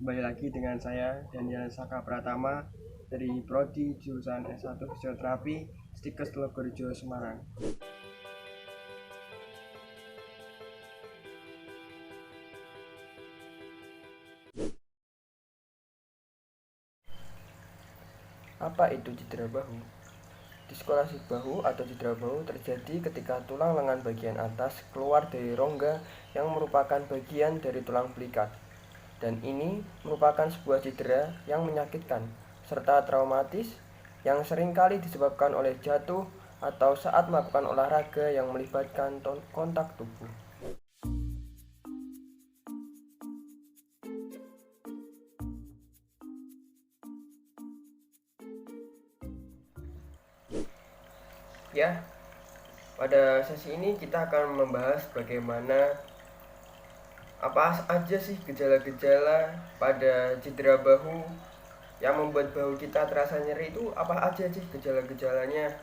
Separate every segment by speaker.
Speaker 1: Kembali lagi dengan saya Daniel Saka Pratama dari Prodi jurusan S1 Fisioterapi Stikes Telogorejo Semarang. Apa itu cedera bahu? Diskolasi bahu atau cedera bahu terjadi ketika tulang lengan bagian atas keluar dari rongga yang merupakan bagian dari tulang belikat. Dan ini merupakan sebuah cedera yang menyakitkan serta traumatis yang seringkali disebabkan oleh jatuh atau saat melakukan olahraga yang melibatkan kontak tubuh. Ya, pada sesi ini kita akan membahas bagaimana apa aja sih gejala-gejala pada cedera bahu yang membuat bahu kita terasa nyeri. Itu apa aja sih gejala-gejalanya?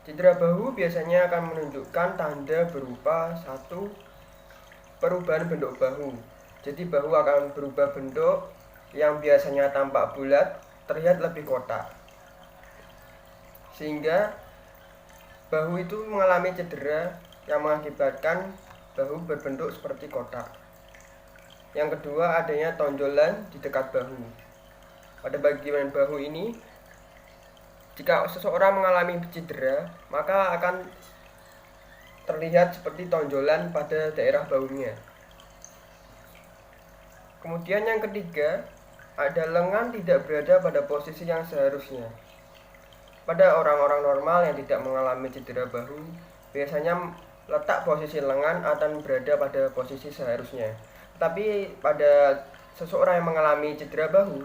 Speaker 1: Cedera bahu biasanya akan menunjukkan tanda berupa satu, perubahan bentuk bahu. Jadi bahu akan berubah bentuk yang biasanya tampak bulat terlihat lebih kotak, sehingga bahu itu mengalami cedera yang mengakibatkan bahu berbentuk seperti kotak. Yang kedua, adanya tonjolan di dekat bahu. Pada bagian bahu ini, jika seseorang mengalami cedera, maka akan terlihat seperti tonjolan pada daerah bahunya. Kemudian yang ketiga, ada lengan tidak berada pada posisi yang seharusnya. Pada orang-orang normal yang tidak mengalami cedera bahu, biasanya letak posisi lengan akan berada pada posisi seharusnya. Tapi pada seseorang yang mengalami cedera bahu,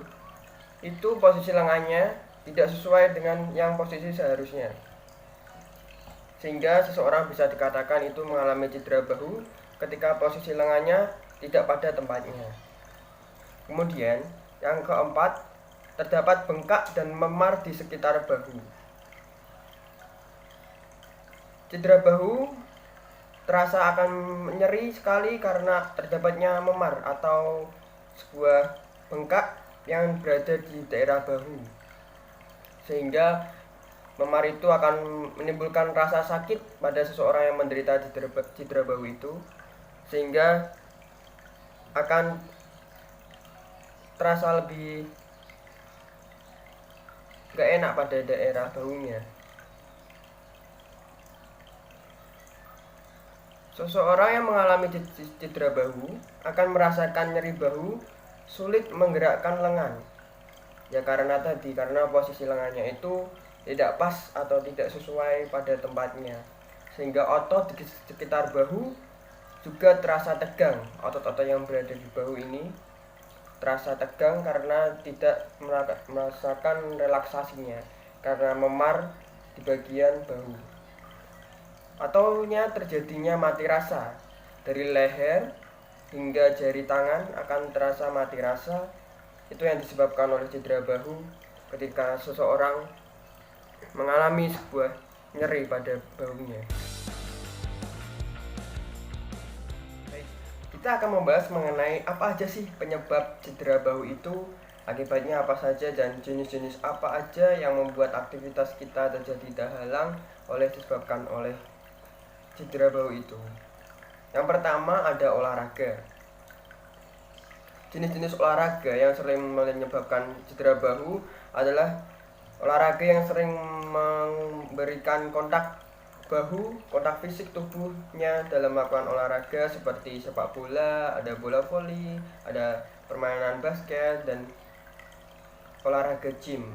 Speaker 1: itu posisi lengannya tidak sesuai dengan yang posisi seharusnya, sehingga seseorang bisa dikatakan itu mengalami cedera bahu ketika posisi lengannya tidak pada tempatnya. Kemudian yang keempat, terdapat bengkak dan memar di sekitar bahu. Cedera bahu terasa akan nyeri sekali karena terdapatnya memar atau sebuah bengkak yang berada di daerah bahu, sehingga memar itu akan menimbulkan rasa sakit pada seseorang yang menderita cedera bahu itu, sehingga akan terasa lebih gak enak pada daerah bahunya. Seseorang yang mengalami cedera bahu akan merasakan nyeri bahu, sulit menggerakkan lengan. Ya karena posisi lengannya itu tidak pas atau tidak sesuai pada tempatnya, sehingga otot di sekitar bahu juga terasa tegang. Otot-otot yang berada di bahu ini terasa tegang karena tidak merasakan relaksasinya karena memar di bagian bahu. Atau terjadinya mati rasa, dari leher hingga jari tangan akan terasa mati rasa. Itu yang disebabkan oleh cedera bahu ketika seseorang mengalami sebuah nyeri pada bahunya. Kita akan membahas mengenai apa aja sih penyebab cedera bahu itu, akibatnya apa saja, dan jenis-jenis apa aja yang membuat aktivitas kita terjadi terhalang disebabkan oleh cedera bahu itu. Yang pertama ada olahraga. Jenis-jenis olahraga yang sering menyebabkan cedera bahu adalah olahraga yang sering memberikan kontak bahu, kontak fisik tubuhnya dalam melakukan olahraga seperti sepak bola, ada bola voli, ada permainan basket, dan olahraga gym.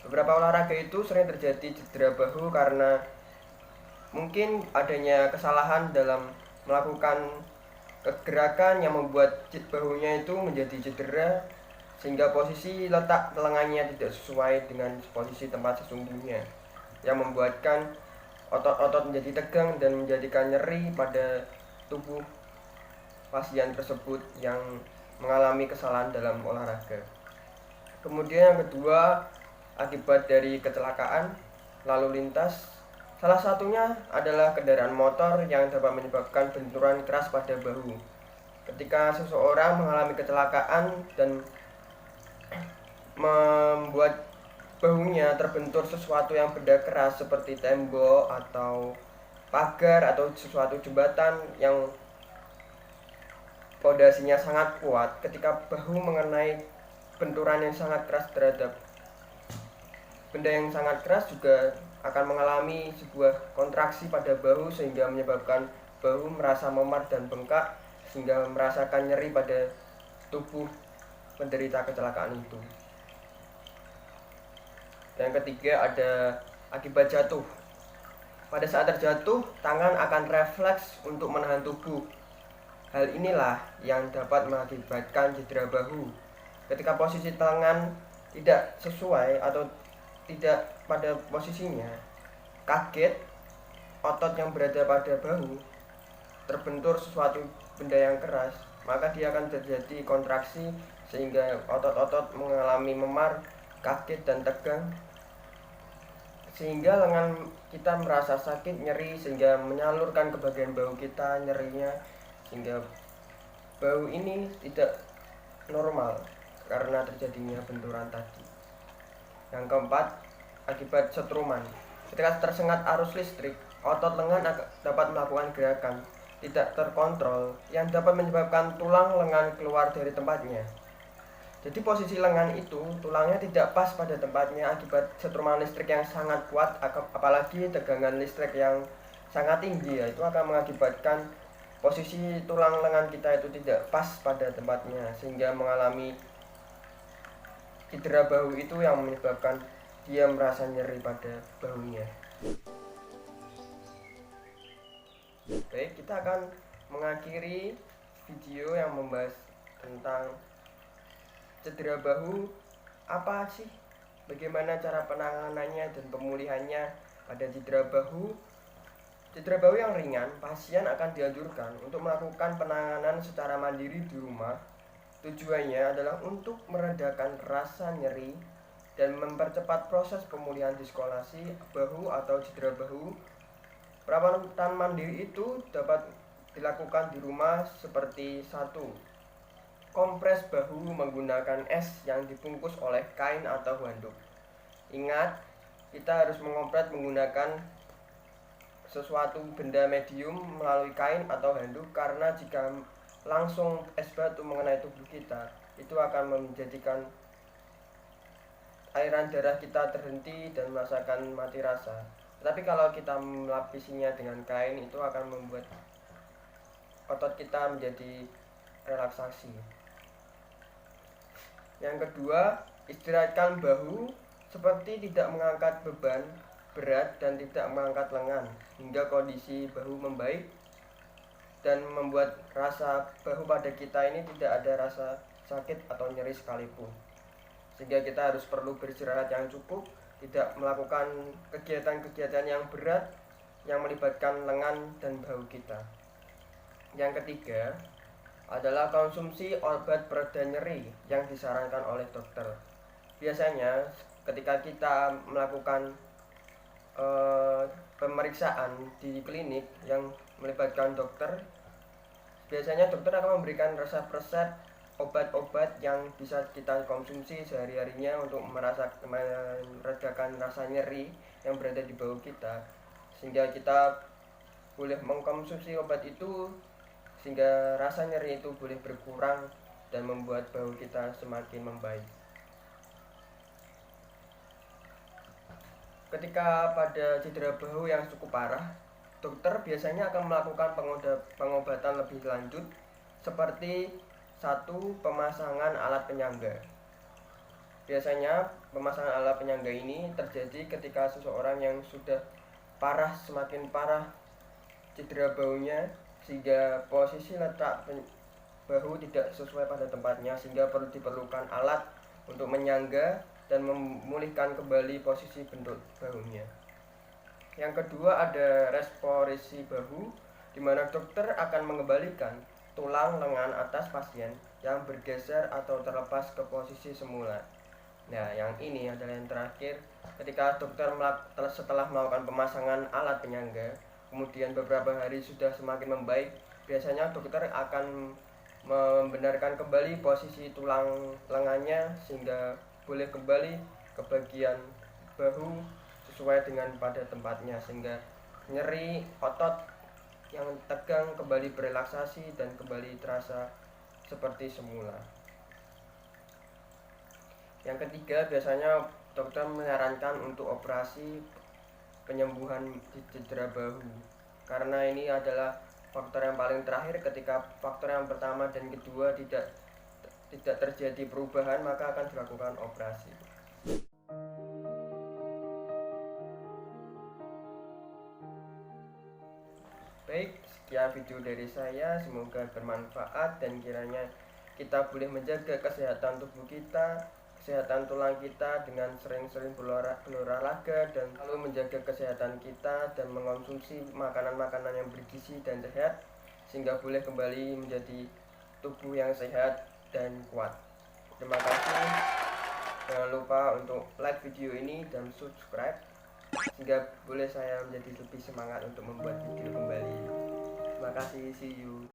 Speaker 1: Beberapa olahraga itu sering terjadi cedera bahu karena mungkin adanya kesalahan dalam melakukan gerakan yang membuat bahunya itu menjadi cedera, sehingga posisi letak lengannya tidak sesuai dengan posisi tempat sesungguhnya, yang membuatkan otot-otot menjadi tegang dan menjadikan nyeri pada tubuh pasien tersebut yang mengalami kesalahan dalam olahraga. Kemudian yang kedua, akibat dari kecelakaan lalu lintas. Salah satunya adalah kendaraan motor yang dapat menyebabkan benturan keras pada bahu. Ketika seseorang mengalami kecelakaan dan membuat bahunya terbentur sesuatu yang benda keras seperti tembok atau pagar atau sesuatu jembatan yang pondasinya sangat kuat, ketika bahu mengenai benturan yang sangat keras terhadap benda yang sangat keras juga akan mengalami sebuah kontraksi pada bahu sehingga menyebabkan bahu merasa memar dan bengkak sehingga merasakan nyeri pada tubuh penderita kecelakaan itu. Yang ketiga ada akibat jatuh. Pada saat terjatuh, tangan akan refleks untuk menahan tubuh. Hal inilah yang dapat mengakibatkan cedera bahu. Ketika posisi tangan tidak sesuai atau tidak pada posisinya, kaget, otot yang berada pada bahu terbentur sesuatu benda yang keras, maka dia akan terjadi kontraksi sehingga otot-otot mengalami memar, kaget dan tegang, sehingga lengan kita merasa sakit, nyeri, sehingga menyalurkan ke bagian bahu kita nyerinya, sehingga bahu ini tidak normal karena terjadinya benturan tadi. Yang keempat, akibat setruman. Ketika tersengat arus listrik, otot lengan dapat melakukan gerakan tidak terkontrol yang dapat menyebabkan tulang lengan keluar dari tempatnya. Jadi posisi lengan itu, tulangnya tidak pas pada tempatnya akibat setruman listrik yang sangat kuat, apalagi tegangan listrik yang sangat tinggi, itu akan mengakibatkan posisi tulang lengan kita itu tidak pas pada tempatnya sehingga mengalami cedera bahu itu yang menyebabkan dia merasa nyeri pada bahunya. Baik, kita akan mengakhiri video yang membahas tentang cedera bahu apa sih, bagaimana cara penanganannya dan pemulihannya pada cedera bahu. Cedera bahu yang ringan, pasien akan dianjurkan untuk melakukan penanganan secara mandiri di rumah. Tujuannya adalah untuk meredakan rasa nyeri dan mempercepat proses pemulihan diskolasi bahu atau cedera bahu. Perawatan mandiri itu dapat dilakukan di rumah seperti 1. Kompres bahu menggunakan es yang dibungkus oleh kain atau handuk. Ingat, kita harus mengompres menggunakan sesuatu benda medium melalui kain atau handuk, karena jika langsung es batu mengenai tubuh kita, itu akan menjadikan aliran darah kita terhenti dan merasakan mati rasa. Tetapi kalau kita melapisinya dengan kain, itu akan membuat otot kita menjadi relaksasi. Yang kedua, istirahatkan bahu seperti tidak mengangkat beban berat dan tidak mengangkat lengan hingga kondisi bahu membaik dan membuat rasa bahu pada kita ini tidak ada rasa sakit atau nyeri sekalipun. Sehingga kita harus perlu beristirahat yang cukup, tidak melakukan kegiatan-kegiatan yang berat yang melibatkan lengan dan bahu kita. Yang ketiga adalah konsumsi obat pereda nyeri yang disarankan oleh dokter. Biasanya ketika kita melakukan pemeriksaan di klinik yang melibatkan dokter, biasanya dokter akan memberikan resep-resep obat-obat yang bisa kita konsumsi sehari-harinya untuk meredakan rasa nyeri yang berada di bahu kita, sehingga kita boleh mengkonsumsi obat itu sehingga rasa nyeri itu boleh berkurang dan membuat bahu kita semakin membaik. Ketika pada cedera bahu yang cukup parah, dokter biasanya akan melakukan pengobatan lebih lanjut seperti 1. Pemasangan alat penyangga. Biasanya pemasangan alat penyangga ini terjadi ketika seseorang yang sudah parah, semakin parah cedera bahunya sehingga posisi letak bahu tidak sesuai pada tempatnya, sehingga diperlukan alat untuk menyangga dan memulihkan kembali posisi bentuk bahunya. Yang kedua ada restorasi bahu, di mana dokter akan mengembalikan tulang lengan atas pasien yang bergeser atau terlepas ke posisi semula. Nah, yang ini adalah yang terakhir, ketika dokter setelah melakukan pemasangan alat penyangga, kemudian beberapa hari sudah semakin membaik, biasanya dokter akan membenarkan kembali posisi tulang lengannya sehingga boleh kembali ke bagian bahu sesuai dengan pada tempatnya, sehingga nyeri otot yang tegang kembali berelaksasi dan kembali terasa seperti semula. Yang ketiga, biasanya dokter menyarankan untuk operasi penyembuhan cedera bahu, karena ini adalah faktor yang paling terakhir. Ketika faktor yang pertama dan kedua tidak terjadi perubahan, maka akan dilakukan operasi. Baik, sekian video dari saya, semoga bermanfaat dan kiranya kita boleh menjaga kesehatan tubuh kita, kesehatan tulang kita dengan sering-sering berolahraga, dan selalu menjaga kesehatan kita dan mengonsumsi makanan-makanan yang bergizi dan sehat sehingga boleh kembali menjadi tubuh yang sehat dan kuat. Terima kasih. Jangan lupa untuk like video ini dan subscribe sehingga boleh saya menjadi lebih semangat untuk membuat video kembali. Terima kasih, see you.